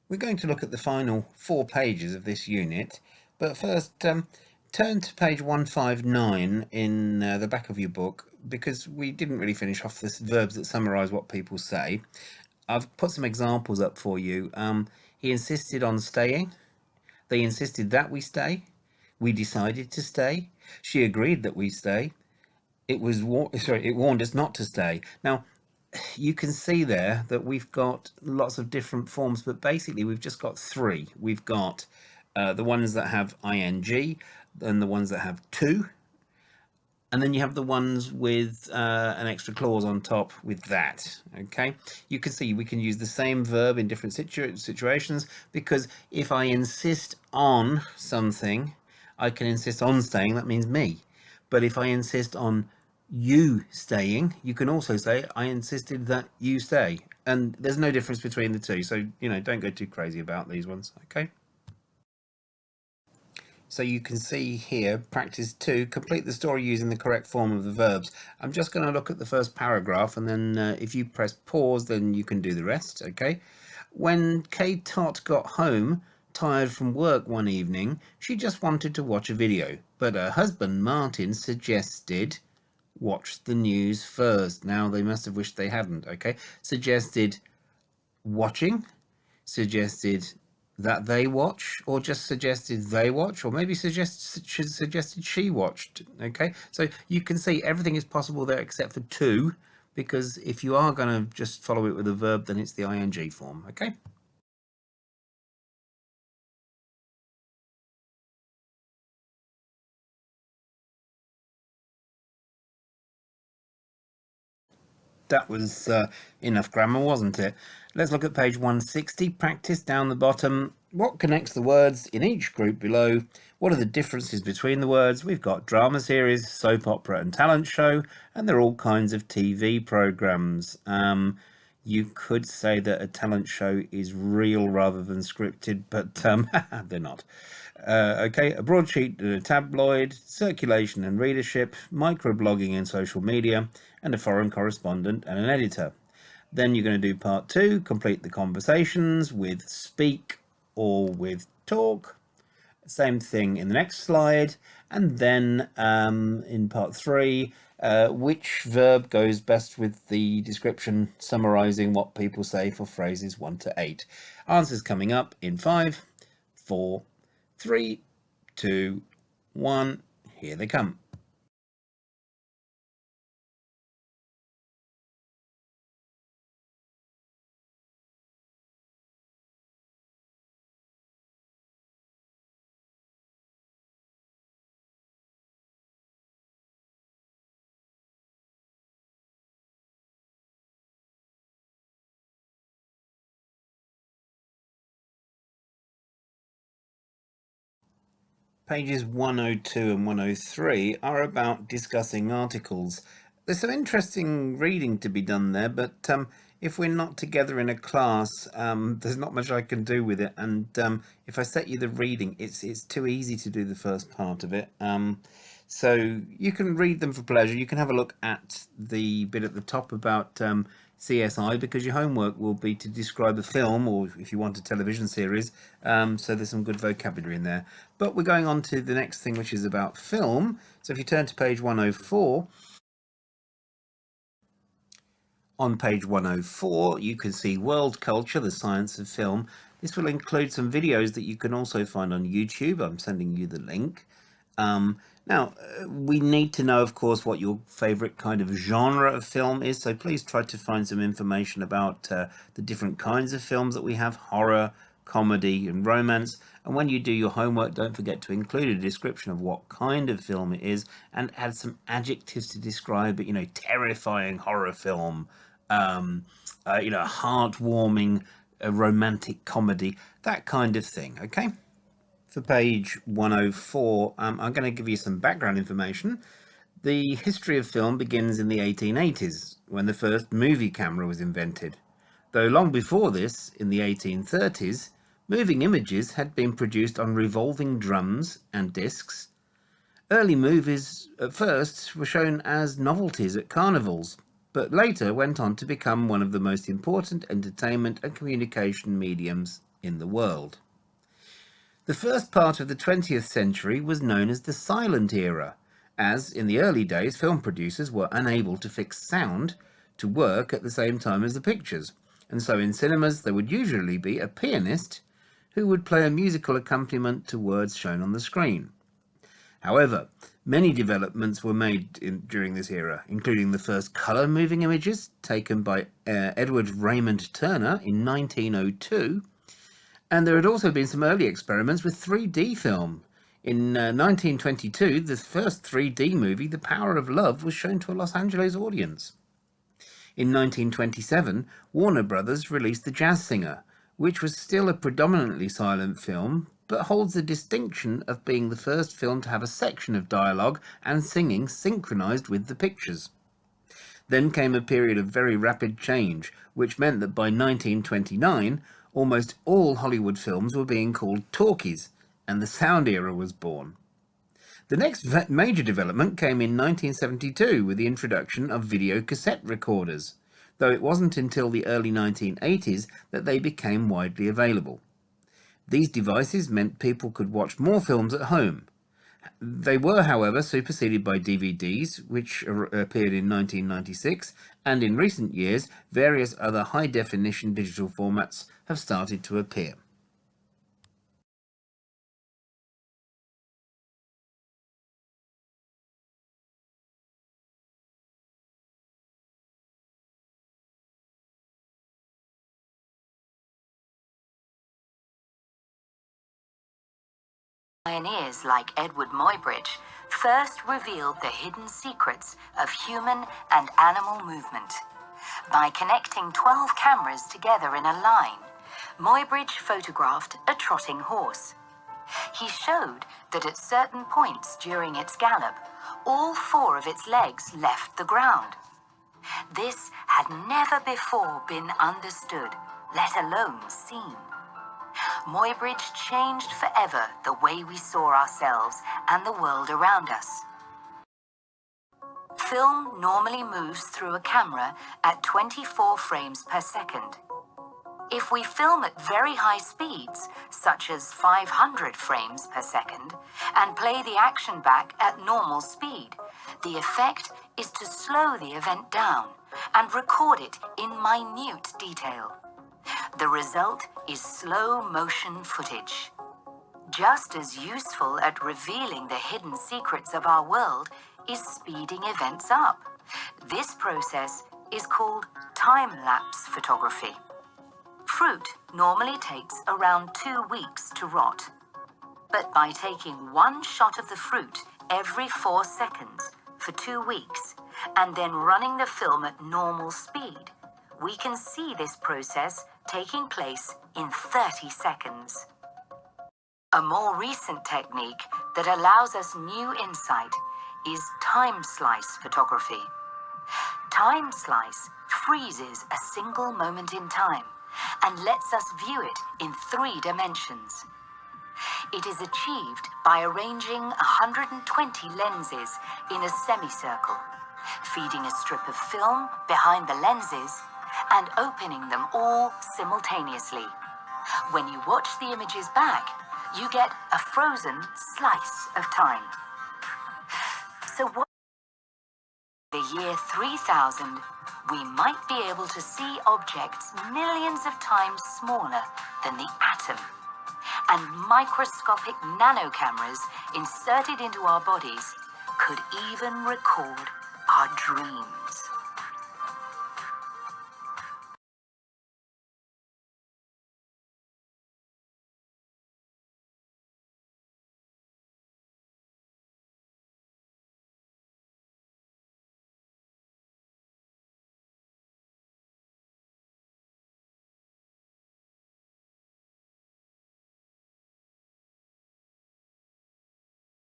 We're going to look at the final 4 pages of this unit, but first turn to page 159 in the back of your book, because we didn't really finish off the verbs that summarise what people say. I've put some examples up for you. He insisted on staying. They insisted that we stay. We decided to stay. She agreed that we stay. It warned us not to stay. Now, you can see there that we've got lots of different forms, but basically we've just got 3. We've got the ones that have ing, and the ones that have to, and then you have the ones with an extra clause on top with that. Okay, you can see we can use the same verb in different situations, because if I insist on something, I can insist on staying. That means me. But if I insist on you staying, you can also say I insisted that you stay, and there's no difference between the two, so don't go too crazy about these ones. Okay, so you can see here, practice 2, complete the story using the correct form of the verbs. I'm just going to look at the first paragraph, and then if you press pause, then you can do the rest. Okay, when Kate Tot got home tired from work one evening, she just wanted to watch a video, but her husband Martin suggested watch the news first. Now, they must have wished they hadn't. Okay, suggested watching, suggested that they watch, or just suggested they watch, or maybe suggested she watched. Okay, so you can see everything is possible there except for to, because if you are going to just follow it with a verb, then it's the ing form. Okay. That was enough grammar, wasn't it? Let's look at page 160. Practice down the bottom. What connects the words in each group below? What are the differences between the words? We've got drama series, soap opera, and talent show, and there are all kinds of TV programs. You could say that a talent show is real rather than scripted, but they're not. Okay, a broadsheet and a tabloid, circulation and readership, microblogging and social media, and a foreign correspondent and an editor. Then you're going to do part 2, complete the conversations with speak or with talk. Same thing in the next slide. And then in part 3, which verb goes best with the description summarizing what people say for phrases 1 to 8. Answers coming up in 5, 4, 3, 2, 1. Here they come. Pages 102 and 103 are about discussing articles. There's some interesting reading to be done there, but if we're not together in a class, there's not much I can do with it. And if I set you the reading, it's too easy to do the first part of it. So you can read them for pleasure. You can have a look at the bit at the top about CSI, because your homework will be to describe a film, or if you want a television series. So there's some good vocabulary in there. But we're going on to the next thing, which is about film. So if you turn to page 104, on page 104, you can see World Culture, the Science of Film. This will include some videos that you can also find on YouTube. I'm sending you the link. Now, we need to know, of course, what your favorite kind of genre of film is. So please try to find some information about the different kinds of films that we have: horror, comedy, and romance. And when you do your homework, don't forget to include a description of what kind of film it is, and add some adjectives to describe it. Terrifying horror film, heartwarming romantic comedy, that kind of thing. Okay. For page 104, I'm going to give you some background information. The history of film begins in the 1880s, when the first movie camera was invented. Though long before this, in the 1830s, moving images had been produced on revolving drums and discs. Early movies at first were shown as novelties at carnivals, but later went on to become one of the most important entertainment and communication mediums in the world. The first part of the 20th century was known as the silent era, as in the early days film producers were unable to fix sound to work at the same time as the pictures, and so in cinemas there would usually be a pianist who would play a musical accompaniment to words shown on the screen. However, many developments were made during this era, including the first colour moving images taken by Edward Raymond Turner in 1902, and there had also been some early experiments with 3D film. In 1922, the first 3D movie, The Power of Love, was shown to a Los Angeles audience. In 1927, Warner Brothers released The Jazz Singer, which was still a predominantly silent film, but holds the distinction of being the first film to have a section of dialogue and singing synchronized with the pictures. Then came a period of very rapid change, which meant that by 1929, almost all Hollywood films were being called talkies, and the sound era was born. The next major development came in 1972 with the introduction of video cassette recorders, though it wasn't until the early 1980s that they became widely available. These devices meant people could watch more films at home. They were, however, superseded by DVDs, which appeared in 1996, and in recent years, various other high-definition digital formats have started to appear. Pioneers like Edward Muybridge first revealed the hidden secrets of human and animal movement. By connecting 12 cameras together in a line, Muybridge photographed a trotting horse. He showed that at certain points during its gallop, all 4 of its legs left the ground. This had never before been understood, let alone seen. Muybridge changed forever the way we saw ourselves and the world around us. Film normally moves through a camera at 24 frames per second. If we film at very high speeds, such as 500 frames per second, and play the action back at normal speed, the effect is to slow the event down and record it in minute detail. The result is slow motion footage. Just as useful at revealing the hidden secrets of our world is speeding events up. This process is called time-lapse photography. Fruit normally takes around 2 weeks to rot. But by taking one shot of the fruit every 4 seconds for 2 weeks and then running the film at normal speed, we can see this process taking place in 30 seconds. A more recent technique that allows us new insight is time slice photography. Time slice freezes a single moment in time and lets us view it in 3 dimensions. It is achieved by arranging 120 lenses in a semicircle, feeding a strip of film behind the lenses and opening them all simultaneously. When you watch the images back, you get a frozen slice of time. So what the year 3000, we might be able to see objects millions of times smaller than the atom, and microscopic nanocameras inserted into our bodies could even record our dreams.